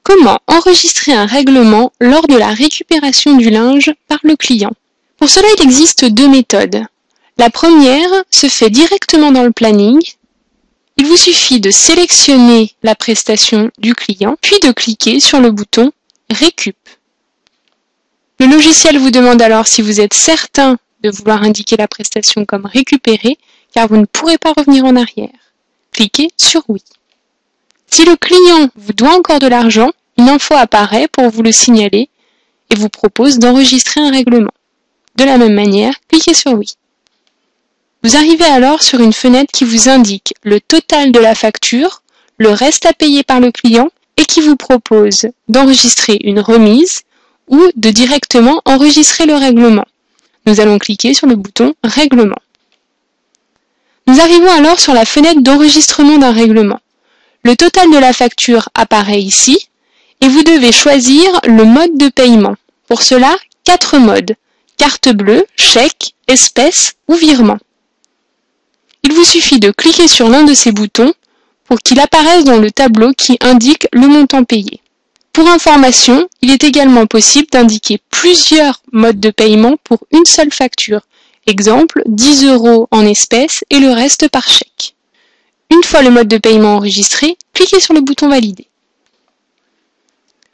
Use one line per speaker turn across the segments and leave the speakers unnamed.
Comment enregistrer un règlement lors de la récupération du linge par le client? Pour cela, il existe deux méthodes. La première se fait directement dans le planning. Il vous suffit de sélectionner la prestation du client, puis de cliquer sur le bouton « Récup ». Le logiciel vous demande alors si vous êtes certain de vouloir indiquer la prestation comme récupérée, car vous ne pourrez pas revenir en arrière. Cliquez sur « Oui ». Si le client vous doit encore de l'argent, une info apparaît pour vous le signaler et vous propose d'enregistrer un règlement. De la même manière, cliquez sur « Oui ». Vous arrivez alors sur une fenêtre qui vous indique le total de la facture, le reste à payer par le client et qui vous propose d'enregistrer une remise ou de directement enregistrer le règlement. Nous allons cliquer sur le bouton « Règlement ». Nous arrivons alors sur la fenêtre d'enregistrement d'un règlement. Le total de la facture apparaît ici et vous devez choisir le mode de paiement. Pour cela, 4 modes: carte bleue, chèque, espèce ou virement. Il vous suffit de cliquer sur l'un de ces boutons pour qu'il apparaisse dans le tableau qui indique le montant payé. Pour information, il est également possible d'indiquer plusieurs modes de paiement pour une seule facture. Exemple, 10 € en espèces et le reste par chèque. Une fois le mode de paiement enregistré, cliquez sur le bouton « Valider ».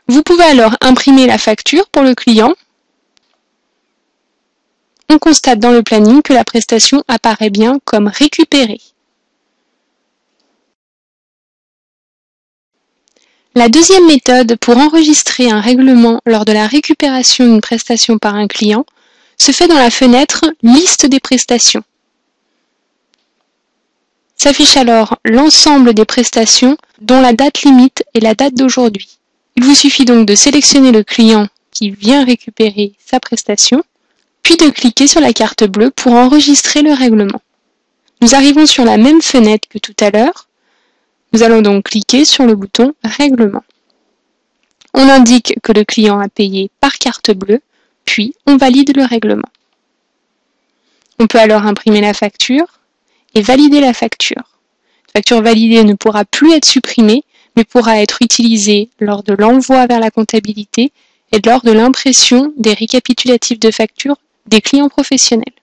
Vous pouvez alors imprimer la facture pour le client. On constate dans le planning que la prestation apparaît bien comme récupérée. La deuxième méthode pour enregistrer un règlement lors de la récupération d'une prestation par un client se fait dans la fenêtre « Liste des prestations ». S'affiche alors l'ensemble des prestations dont la date limite est la date d'aujourd'hui. Il vous suffit donc de sélectionner le client qui vient récupérer sa prestation, puis de cliquer sur la carte bleue pour enregistrer le règlement. Nous arrivons sur la même fenêtre que tout à l'heure. Nous allons donc cliquer sur le bouton « Règlement ». On indique que le client a payé par carte bleue, puis on valide le règlement. On peut alors imprimer la facture et valider la facture. La facture validée ne pourra plus être supprimée, mais pourra être utilisée lors de l'envoi vers la comptabilité et lors de l'impression des récapitulatifs de factures des clients professionnels.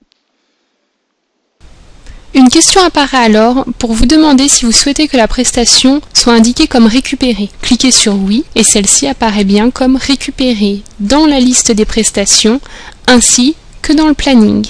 Une question apparaît alors pour vous demander si vous souhaitez que la prestation soit indiquée comme récupérée. Cliquez sur « Oui » et celle-ci apparaît bien comme récupérée dans la liste des prestations ainsi que dans le planning.